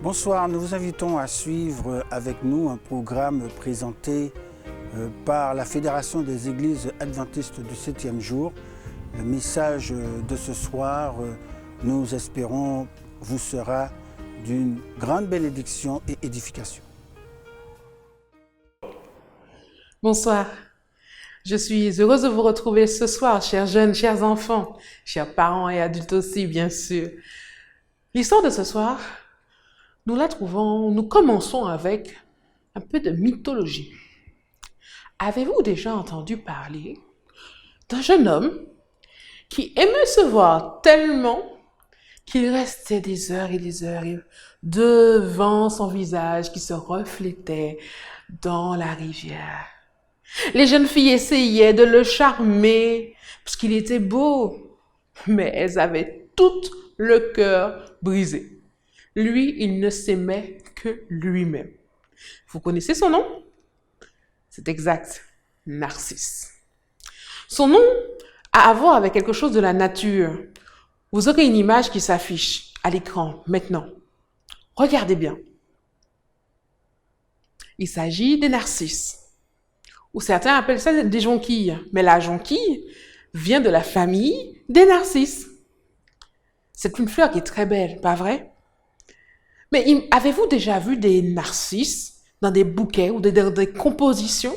Bonsoir, nous vous invitons à suivre avec nous un programme présenté par la Fédération des Églises Adventistes du 7e jour. Le message de ce soir, nous espérons, vous sera d'une grande bénédiction et édification. Bonsoir, je suis heureuse de vous retrouver ce soir, chers jeunes, chers enfants, chers parents et adultes aussi, bien sûr. L'histoire de ce soir, nous commençons avec un peu de mythologie. Avez-vous déjà entendu parler d'un jeune homme qui aimait se voir tellement qu'il restait des heures et des heures devant son visage qui se reflétait dans la rivière? Les jeunes filles essayaient de le charmer parce qu'il était beau, mais elles avaient tout le cœur brisé. Lui, il ne s'aimait que lui-même. Vous connaissez son nom? C'est exact, Narcisse. Son nom a à voir avec quelque chose de la nature. Vous aurez une image qui s'affiche à l'écran maintenant. Regardez bien. Il s'agit des narcisses, ou certains appellent ça des jonquilles. Mais la jonquille vient de la famille des narcisses. C'est une fleur qui est très belle, pas vrai? Mais avez-vous déjà vu des narcisses dans des bouquets ou dans des compositions?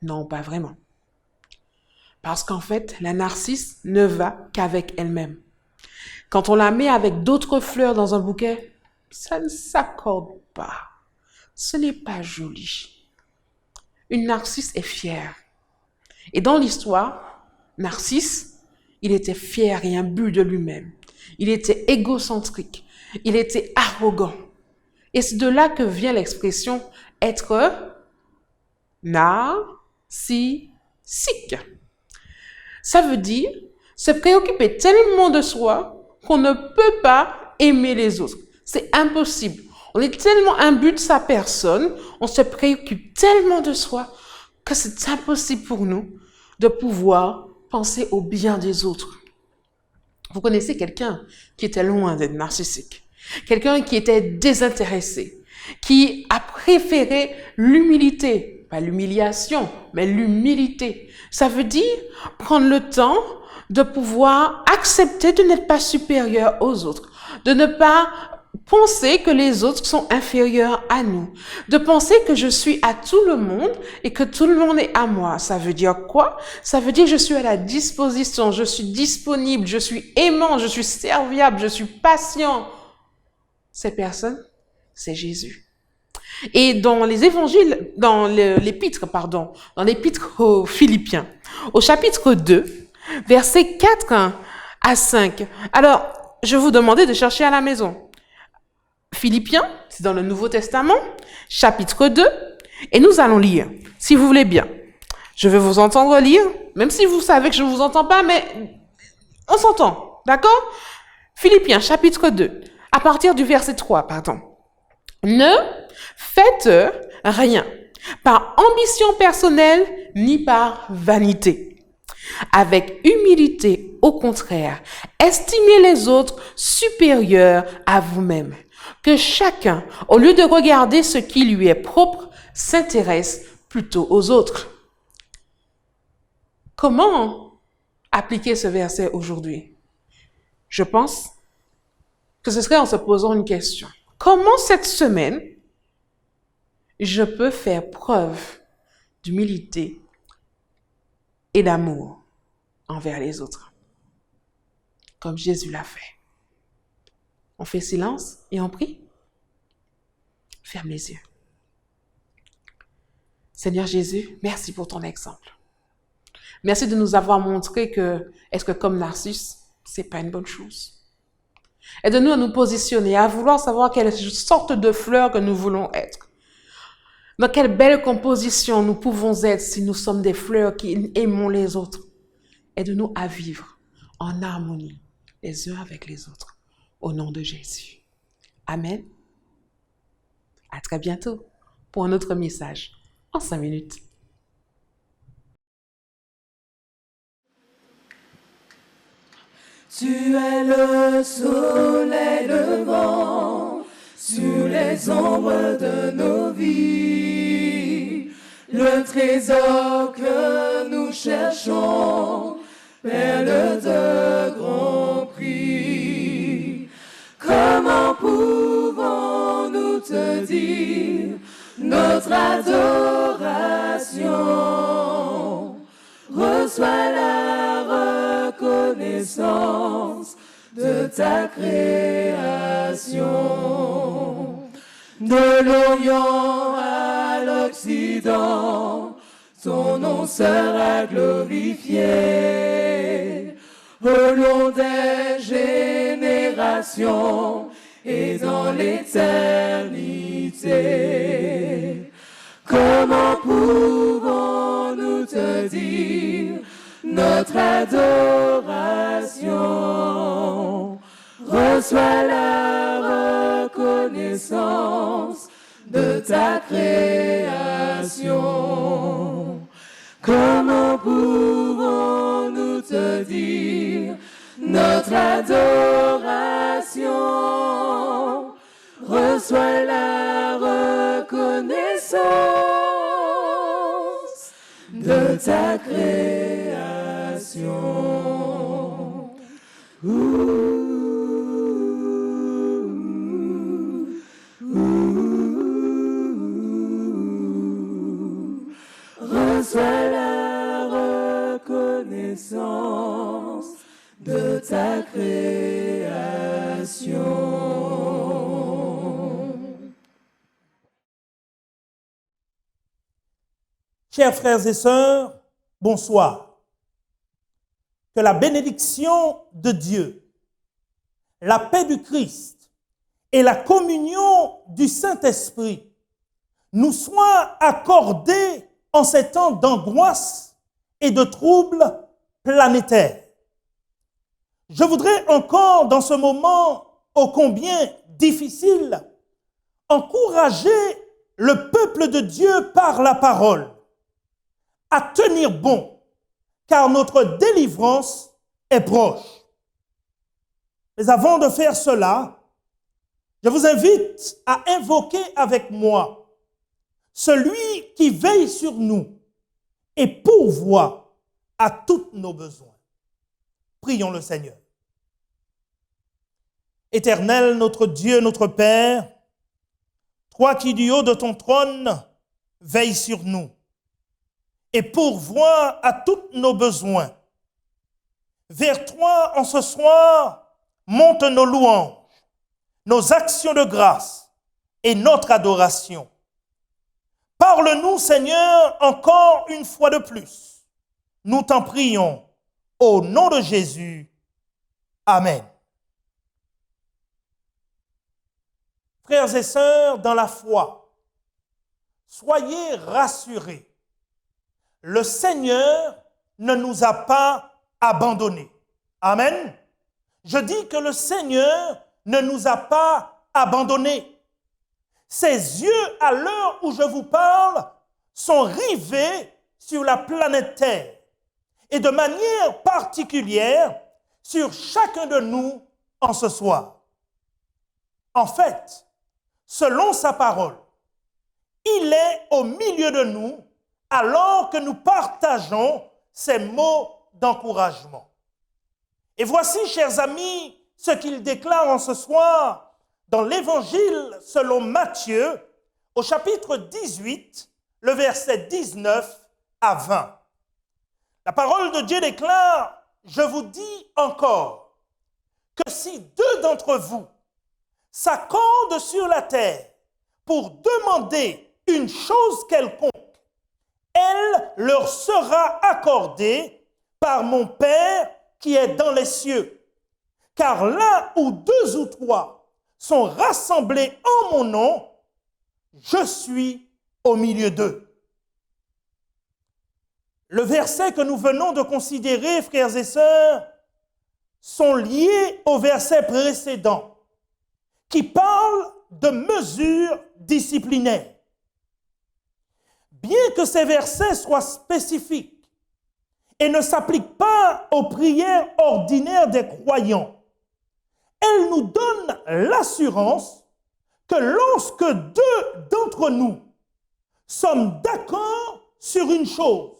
Non, pas vraiment. Parce qu'en fait, la narcisse ne va qu'avec elle-même. Quand on la met avec d'autres fleurs dans un bouquet, ça ne s'accorde pas. Ce n'est pas joli. Une narcisse est fière. Et dans l'histoire, Narcisse, il était fier et imbu de lui-même. Il était égocentrique. Il était arrogant. Et c'est de là que vient l'expression être narcissique. Ça veut dire se préoccuper tellement de soi qu'on ne peut pas aimer les autres. C'est impossible. On est tellement imbu de sa personne, on se préoccupe tellement de soi que c'est impossible pour nous de pouvoir penser au bien des autres. Vous connaissez quelqu'un qui était loin d'être narcissique, quelqu'un qui était désintéressé, qui a préféré l'humilité, pas l'humiliation, mais l'humilité. Ça veut dire prendre le temps de pouvoir accepter de n'être pas supérieur aux autres, de ne pas penser que les autres sont inférieurs à nous, de penser que je suis à tout le monde et que tout le monde est à moi. Ça veut dire quoi? Ça veut dire que je suis à la disposition, je suis disponible, je suis aimant, je suis serviable, je suis patient. Ces personnes, c'est Jésus. Et dans les évangiles, dans l'épître aux Philippiens, au chapitre 2, versets 4 à 5. Alors, je vous demandais de chercher à la maison. Philippiens, c'est dans le Nouveau Testament, chapitre 2, et nous allons lire, si vous voulez bien. Je vais vous entendre lire, même si vous savez que je ne vous entends pas, mais on s'entend, d'accord? Philippiens, chapitre 2, à partir du verset 3, pardon. Ne faites rien, par ambition personnelle, ni par vanité. Avec humilité, au contraire, estimez les autres supérieurs à vous-même. Que chacun, au lieu de regarder ce qui lui est propre, s'intéresse plutôt aux autres. Comment appliquer ce verset aujourd'hui? Je pense que ce serait en se posant une question. Comment cette semaine, je peux faire preuve d'humilité et d'amour envers les autres, comme Jésus l'a fait? On fait silence et on prie. Ferme les yeux. Seigneur Jésus, merci pour ton exemple. Merci de nous avoir montré que être comme Narcisse, c'est pas une bonne chose. Aide-nous à nous positionner, à vouloir savoir quelle sorte de fleur que nous voulons être. Dans quelle belle composition nous pouvons être si nous sommes des fleurs qui aimons les autres. Aide-nous à vivre en harmonie les uns avec les autres. Au nom de Jésus. Amen. À très bientôt pour un autre message en 5 minutes. Tu es le soleil levant. l'ombre de nos vies, le trésor que nous cherchons, perle de grand prix. Comment pouvons-nous te dire notre adoration? Reçois la reconnaissance de ta création. De l'Orient à l'Occident, ton nom sera glorifié au long des générations et dans l'éternité. Comment pouvons-nous te dire notre adoration? Reçois la reconnaissance de ta création. Comment pouvons-nous te dire notre adoration? Reçois la reconnaissance de ta création. Reçois la reconnaissance de ta création. Chers frères et sœurs, bonsoir. Que la bénédiction de Dieu, la paix du Christ et la communion du Saint-Esprit nous soient accordées en ces temps d'angoisse et de troubles planétaires. Je voudrais encore, dans ce moment ô combien difficile, encourager le peuple de Dieu par la parole à tenir bon, car notre délivrance est proche. Mais avant de faire cela, je vous invite à invoquer avec moi celui qui veille sur nous et pourvoit à tous nos besoins. Prions le Seigneur. Éternel, notre Dieu, notre Père, toi qui du haut de ton trône veilles sur nous et pourvois à tous nos besoins. Vers toi, en ce soir, montent nos louanges, nos actions de grâce et notre adoration. Parle-nous, Seigneur, encore une fois de plus. Nous t'en prions, au nom de Jésus. Amen. Frères et sœurs, dans la foi, soyez rassurés. Le Seigneur ne nous a pas abandonnés. Amen. Je dis que le Seigneur ne nous a pas abandonnés. Ses yeux, à l'heure où je vous parle, sont rivés sur la planète Terre et de manière particulière sur chacun de nous en ce soir. En fait, selon sa parole, il est au milieu de nous alors que nous partageons ces mots d'encouragement. Et voici, chers amis, ce qu'il déclare en ce soir dans l'Évangile selon Matthieu, au chapitre 18, le verset 19 à 20. La parole de Dieu déclare, « Je vous dis encore que si deux d'entre vous s'accordent sur la terre pour demander une chose quelconque, elle leur sera accordée par mon Père qui est dans les cieux. Car là où deux ou trois sont rassemblés en mon nom, je suis au milieu d'eux. » Le verset que nous venons de considérer, frères et sœurs, sont liés au verset précédent, qui parle de mesures disciplinaires. Bien que ces versets soient spécifiques et ne s'appliquent pas aux prières ordinaires des croyants, elles nous donnent l'assurance que lorsque deux d'entre nous sommes d'accord sur une chose,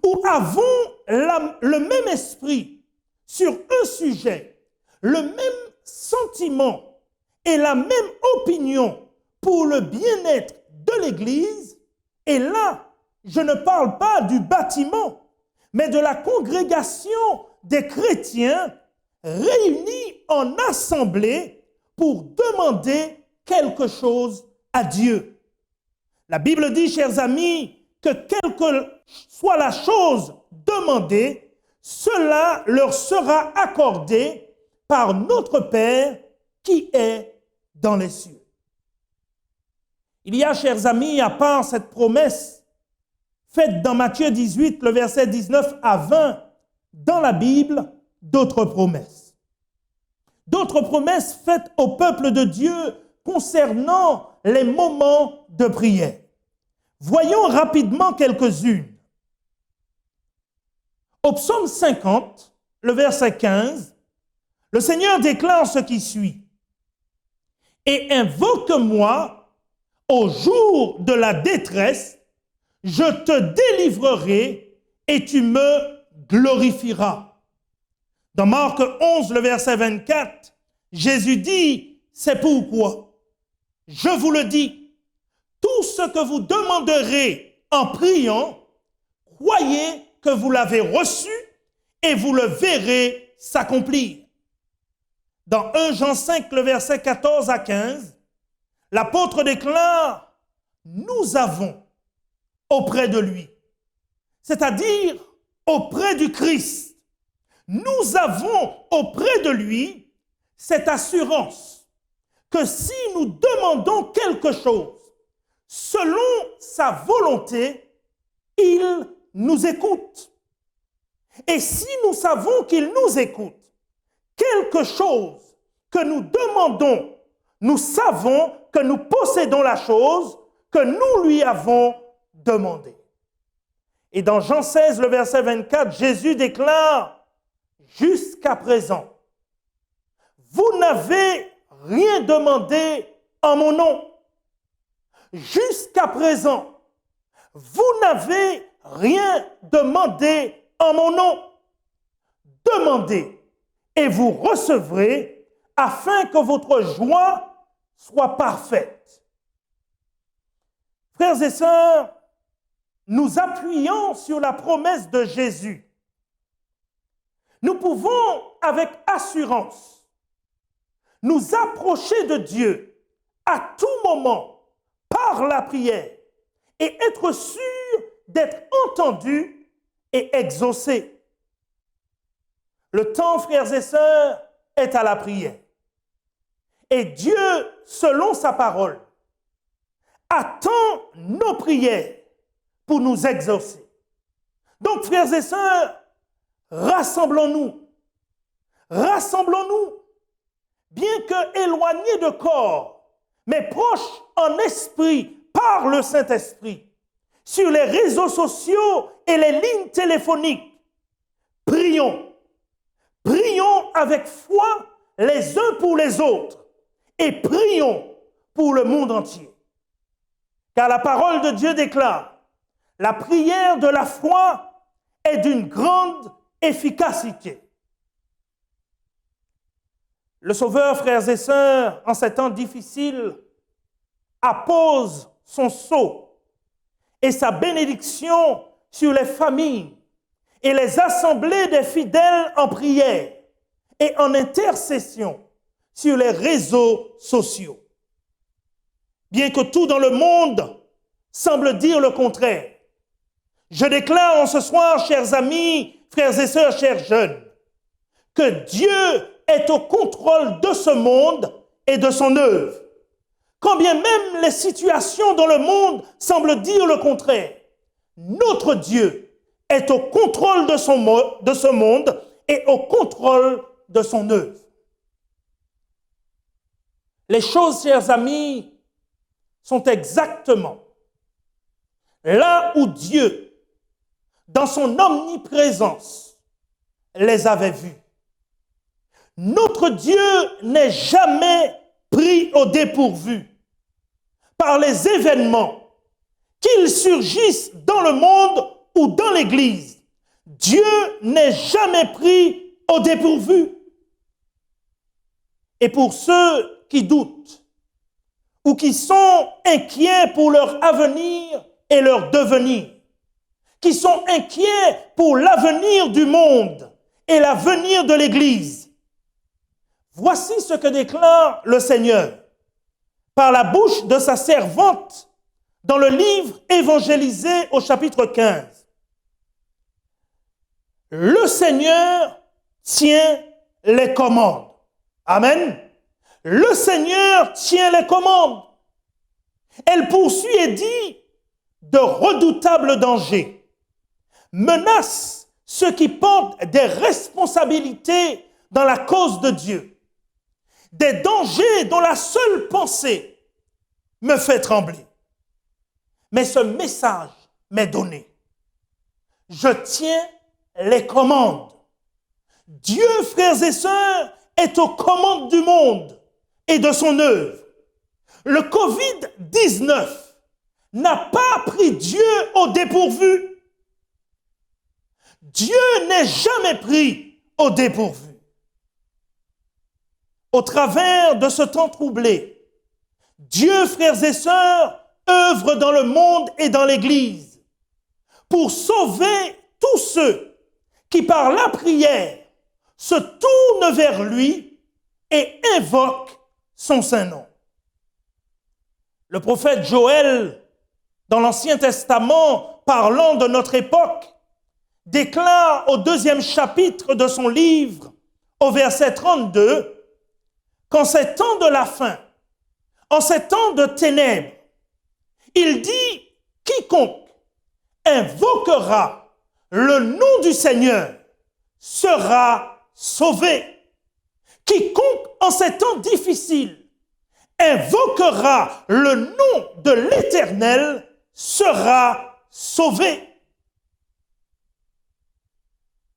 ou avons le même esprit sur un sujet, le même sentiment et la même opinion pour le bien-être de l'Église, et là, je ne parle pas du bâtiment, mais de la congrégation des chrétiens réunis en assemblée pour demander quelque chose à Dieu. La Bible dit, chers amis, que quelle que soit la chose demandée, cela leur sera accordé par notre Père qui est dans les cieux. Il y a, chers amis, à part cette promesse faite dans Matthieu 18, le verset 19 à 20, dans la Bible, d'autres promesses. D'autres promesses faites au peuple de Dieu concernant les moments de prière. Voyons rapidement quelques-unes. Au psaume 50, le verset 15, le Seigneur déclare ce qui suit. « Et invoque-moi au jour de la détresse, je te délivrerai et tu me glorifieras. » Dans Marc 11, le verset 24, Jésus dit, « C'est pourquoi, je vous le dis, tout ce que vous demanderez en priant, croyez que vous l'avez reçu et vous le verrez s'accomplir. » Dans 1 Jean 5, le verset 14 à 15, l'apôtre déclare, « Nous avons auprès de lui, c'est-à-dire auprès du Christ, nous avons auprès de lui cette assurance que si nous demandons quelque chose selon sa volonté, il nous écoute. Et si nous savons qu'il nous écoute, quelque chose que nous demandons, nous savons que nous possédons la chose que nous lui avons demandée. Et dans Jean 16, le verset 24, Jésus déclare, « Jusqu'à présent, vous n'avez rien demandé en mon nom. Jusqu'à présent, vous n'avez rien demandé en mon nom. Demandez et vous recevrez afin que votre joie soit parfaite. » Frères et sœurs, nous appuyons sur la promesse de Jésus. Nous pouvons avec assurance nous approcher de Dieu à tout moment par la prière et être sûrs d'être entendus et exaucés. Le temps, frères et sœurs, est à la prière. Et Dieu, selon sa parole, attend nos prières pour nous exaucer. Donc, frères et sœurs, rassemblons-nous. Rassemblons-nous. Bien que éloignés de corps, mais proches en esprit par le Saint-Esprit, sur les réseaux sociaux et les lignes téléphoniques, prions. Prions avec foi les uns pour les autres et prions pour le monde entier. Car la parole de Dieu déclare, la prière de la foi est d'une grande efficacité. Le Sauveur, frères et sœurs, en ces temps difficiles, appose son sceau et sa bénédiction sur les familles et les assemblées des fidèles en prière et en intercession sur les réseaux sociaux. Bien que tout dans le monde semble dire le contraire, je déclare en ce soir, chers amis, frères et sœurs, chers jeunes, que Dieu est au contrôle de ce monde et de son œuvre. Quand bien même les situations dans le monde semblent dire le contraire, notre Dieu est au contrôle de ce monde et au contrôle de son œuvre. Les choses, chers amis, sont exactement là où Dieu, dans son omniprésence, les avait vues. Notre Dieu n'est jamais pris au dépourvu par les événements, qu'ils surgissent dans le monde ou dans l'Église. Dieu n'est jamais pris au dépourvu. Et pour ceux qui doutent ou qui sont inquiets pour leur avenir et leur devenir, qui sont inquiets pour l'avenir du monde et l'avenir de l'Église, voici ce que déclare le Seigneur par la bouche de sa servante dans le livre évangélisé au chapitre 15. Le Seigneur tient les commandes. Amen. Le Seigneur tient les commandes. Elle poursuit et dit, de redoutables dangers menacent ceux qui portent des responsabilités dans la cause de Dieu. Des dangers dont la seule pensée me fait trembler. Mais ce message m'est donné. Je tiens les commandes. Dieu, frères et sœurs, est aux commandes du monde et de son œuvre. Le Covid-19 n'a pas pris Dieu au dépourvu. Dieu n'est jamais pris au dépourvu. Au travers de ce temps troublé, Dieu, frères et sœurs, œuvre dans le monde et dans l'Église pour sauver tous ceux qui, par la prière, se tournent vers lui et invoquent son saint nom. Le prophète Joël, dans l'Ancien Testament, parlant de notre époque, déclare au 2e chapitre de son livre, au verset 32, qu'en ces temps de la fin, en ces temps de ténèbres, il dit, quiconque invoquera le nom du Seigneur sera sauvé. Quiconque en ces temps difficiles invoquera le nom de l'Éternel sera sauvé.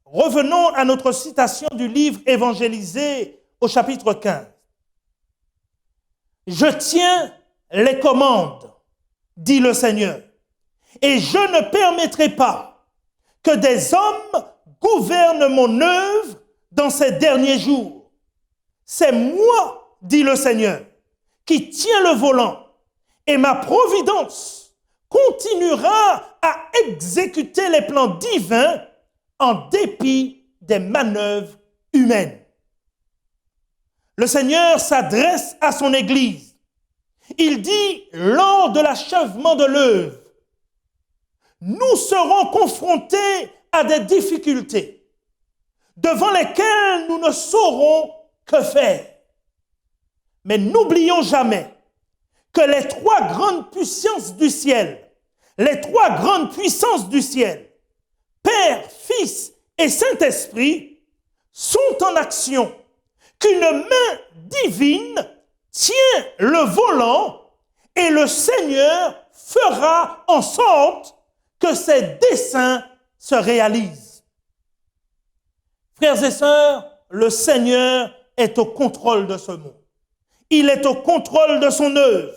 Revenons à notre citation du livre évangélisé au chapitre 15. Je tiens les commandes, dit le Seigneur, et je ne permettrai pas que des hommes gouvernent mon œuvre dans ces derniers jours. C'est moi, dit le Seigneur, qui tiens le volant, et ma providence continuera à exécuter les plans divins en dépit des manœuvres humaines. Le Seigneur s'adresse à son Église. Il dit, lors de l'achèvement de l'œuvre, nous serons confrontés à des difficultés devant lesquelles nous ne saurons que faire. Mais n'oublions jamais que les trois grandes puissances du ciel, les trois grandes puissances du ciel, Père, Fils et Saint-Esprit, sont en action, qu'une main divine tient le volant et le Seigneur fera en sorte que ses desseins se réalisent. Frères et sœurs, le Seigneur est au contrôle de ce monde. Il est au contrôle de son œuvre.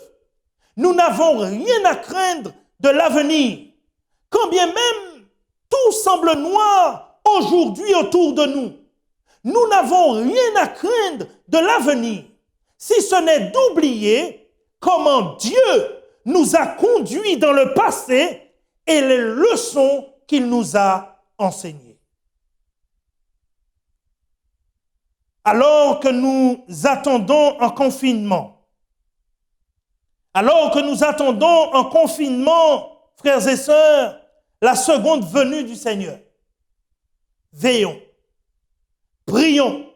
Nous n'avons rien à craindre de l'avenir, quand bien même tout semble noir aujourd'hui autour de nous. Nous n'avons rien à craindre de l'avenir, si ce n'est d'oublier comment Dieu nous a conduits dans le passé et les leçons qu'il nous a enseignées. Alors que nous attendons un confinement, frères et sœurs, la seconde venue du Seigneur, veillons, prions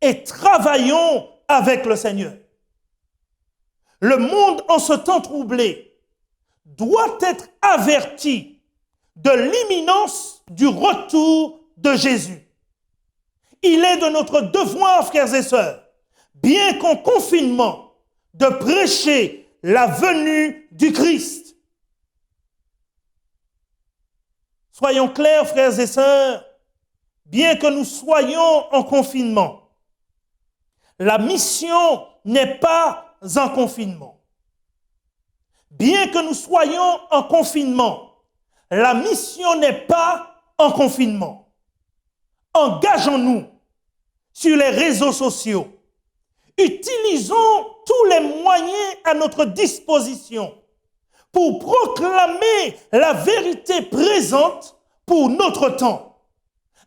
et travaillons avec le Seigneur. Le monde en ce temps troublé doit être averti de l'imminence du retour de Jésus. Il est de notre devoir, frères et sœurs, bien qu'en confinement, de prêcher la venue du Christ. Soyons clairs, frères et sœurs, bien que nous soyons en confinement, la mission n'est pas en confinement. Bien que nous soyons en confinement, la mission n'est pas en confinement. Engageons-nous sur les réseaux sociaux. Utilisons tous les moyens à notre disposition pour proclamer la vérité présente pour notre temps,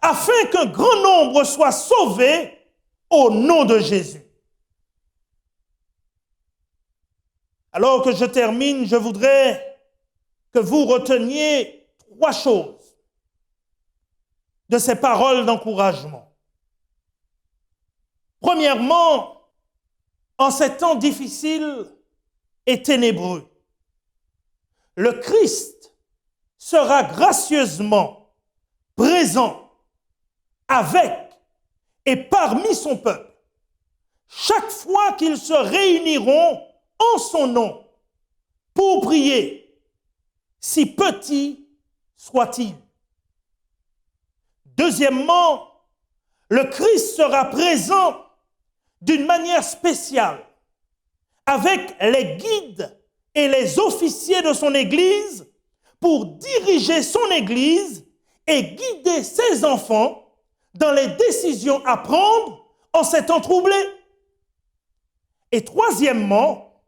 afin qu'un grand nombre soit sauvé au nom de Jésus. Alors que je termine, je voudrais que vous reteniez 3 choses de ces paroles d'encouragement. Premièrement, en ces temps difficiles et ténébreux, le Christ sera gracieusement présent avec et parmi son peuple chaque fois qu'ils se réuniront en son nom pour prier, si petit soit-il. Deuxièmement, le Christ sera présent d'une manière spéciale avec les guides et les officiers de son Église pour diriger son Église et guider ses enfants dans les décisions à prendre en ces temps troublés. Et troisièmement,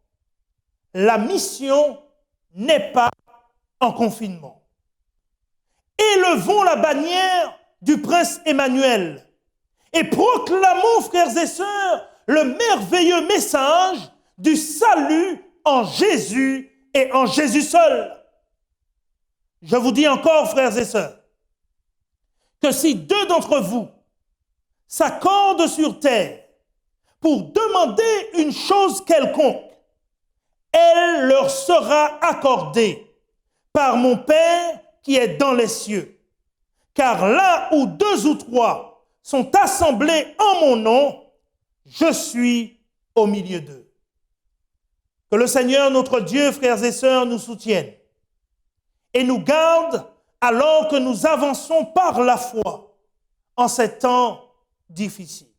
la mission n'est pas en confinement. Élevons la bannière du prince Emmanuel et proclamons, frères et sœurs, le merveilleux message du salut en Jésus et en Jésus seul. Je vous dis encore, frères et sœurs, que si 2 d'entre vous s'accordent sur terre pour demander une chose quelconque, elle leur sera accordée par mon Père qui est dans les cieux. Car là où 2 ou 3 sont assemblés en mon nom, je suis au milieu d'eux. Que le Seigneur, notre Dieu, frères et sœurs, nous soutienne et nous garde alors que nous avançons par la foi en ces temps difficiles.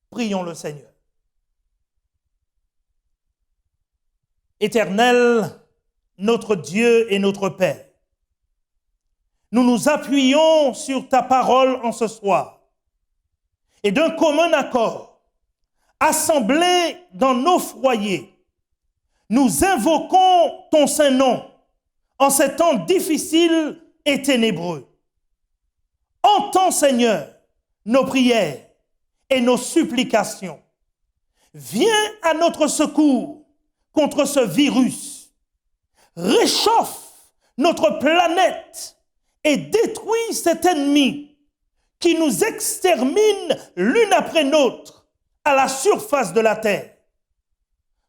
Prions le Seigneur. Éternel, notre Dieu et notre Père, nous nous appuyons sur ta parole en ce soir et d'un commun accord, assemblés dans nos foyers, nous invoquons ton saint nom en ces temps difficiles et ténébreux. Entends, Seigneur, nos prières et nos supplications. Viens à notre secours contre ce virus. Réchauffe notre planète et détruis cet ennemi qui nous extermine l'une après l'autre à la surface de la terre.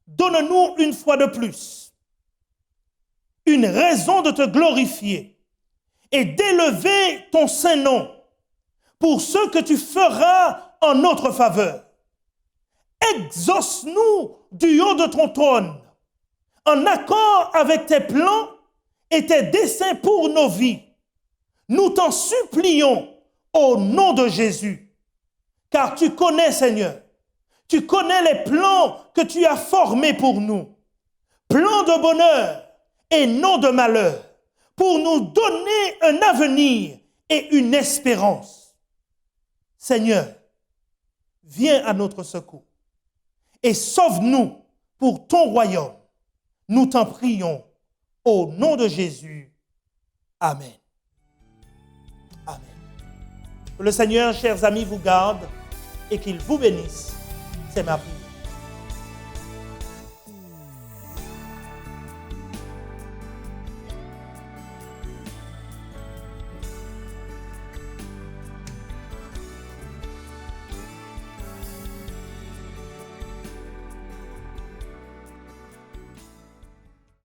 Donne-nous une fois de plus une raison de te glorifier et d'élever ton saint nom pour ce que tu feras en notre faveur. Exauce-nous du haut de ton trône, en accord avec tes plans et tes desseins pour nos vies. Nous t'en supplions au nom de Jésus, car tu connais, Seigneur, tu connais les plans que tu as formés pour nous, plans de bonheur et non de malheur, pour nous donner un avenir et une espérance. Seigneur, viens à notre secours et sauve-nous pour ton royaume. Nous t'en prions au nom de Jésus. Amen. Amen. Que le Seigneur, chers amis, vous garde et qu'il vous bénisse. C'est ma prière.